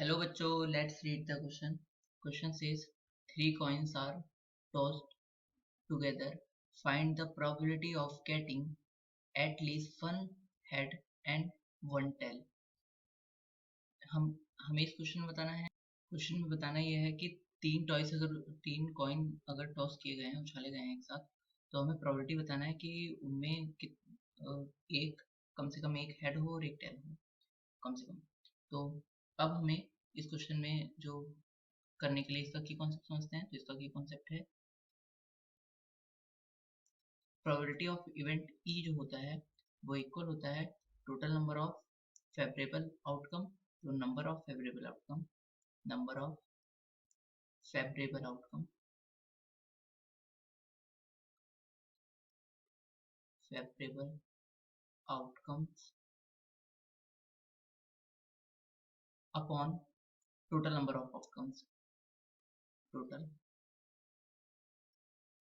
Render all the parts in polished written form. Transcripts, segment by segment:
Hello बच्चों, let's read the question. Question says three coins are tossed together. Find the probability of getting at least one head and one tail. हम हमें इस question में बताना है। Question में बताना यह है कि तीन कॉइन अगर टॉस किए गए हैं, उछाले गए हैं एक साथ, तो हमें प्रोबेबिलिटी बताना है कि उनमें एक कम से कम एक हेड हो और एक टेल हो, कम से कम। तो अब हमें इस क्वेश्चन में जो करने के लिए इसका की कॉन्सेप्ट समझते हैं। तो इसका की कॉन्सेप्ट है प्रोबेबिलिटी ऑफ इवेंट ई जो होता है वो इक्वल होता है total number of favourable outcome, तो number of favourable outcome favourable outcomes upon total number of outcomes, total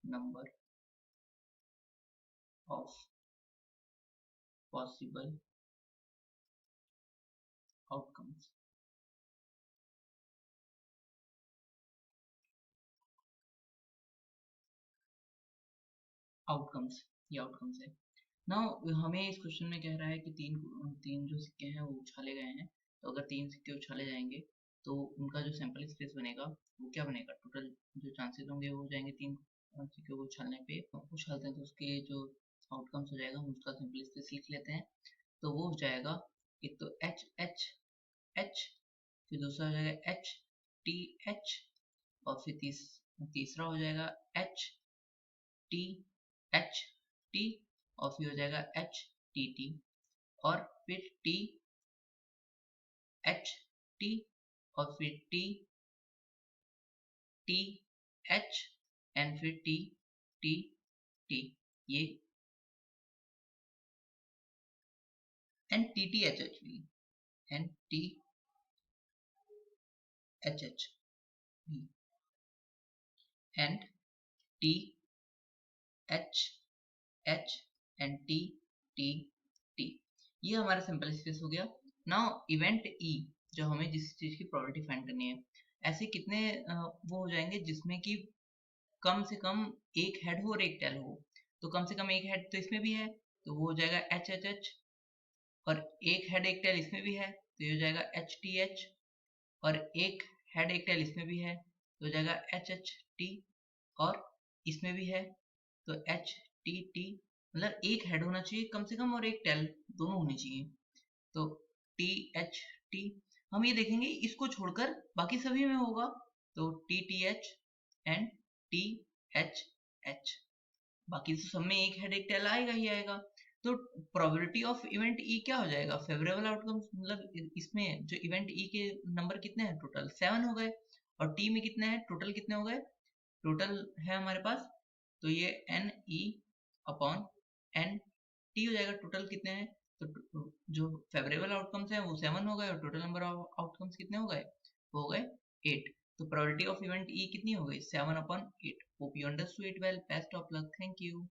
number of possible outcomes. ये आउटकम्स है। नाउ हमें इस क्वेश्चन में कह रहा है कि तीन जो सिक्के हैं वो उछाले गए हैं। तो अगर तीन सिक्के उछाले जाएंगे तो उनका जो सैंपल स्पेस बनेगा वो क्या बनेगा, टोटल जो चांसेस होंगे वो हो जाएंगे तीन सिक्के को उछालने पे। उछालते हैं तो उसके जो आउटकम्स हो जाएगा हम उसका सैंपल स्पेस लिख लेते हैं। तो वो हो जाएगा एक तो एच एच एच, फिर दूसरा हो जाएगा एच टी एच, और फिर तीसरा हो जाएगा एच टी एच टी, और फिर हो जाएगा एच टी टी, और फिर टी एच टी, और फिर टी टी एच, एंड फिर टी टी टी, ये and T T H H भी, एंड टी एच एच भी, and T H H, and T T T. ये हमारा सिंपल स्पेस हो गया। नाउ इवेंट ई, जो हमें जिस चीज की प्रोबेबिलिटी फाइंड करनी है, ऐसे कितने वो हो जाएंगे जिसमें कि कम से कम एक हेड हो और एक टेल हो। तो कम से कम एक हेड तो इसमें भी है, तो वो हो जाएगा एच एच एच, और एक हेड एक टेल इसमें भी है तो ये हो जाएगा एच टी एच, और एक हेड एक टेल इसमें भी है तो हो जाएगा एच एच टी, और इसमें भी है तो एच टी टी। मतलब एक हेड होना चाहिए कम से कम और एक टेल दोनों होनी चाहिए। तो टी एच टी, हम ये देखेंगे इसको छोड़कर बाकी सभी में होगा, तो T T H and T H H, बाकी तो सब में एक हेड एक टेल आएगा ही आएगा। तो प्रोबेबिलिटी ऑफ इवेंट ई क्या हो जाएगा, फेवरेबल आउटकम्स। मतलब इसमें जो इवेंट ई के नंबर कितने हैं, टोटल 7 हो गए, और टी में कितने हैं, टोटल कितने हो गए, टोटल है हमारे पास, तो ये N E upon N T हो जाएगा। टोटल कितने हैं, तो जो फेवरेबल आउटकम्स हैं वो 7 हो गए, और टोटल नंबर ऑफ आउटकम्स कितने हो गए, वो हो गए 8। तो प्रोबेबिलिटी ऑफ इवेंट ई कितनी हो गई, 7/8। Hope you understood it well, best of luck, thank you.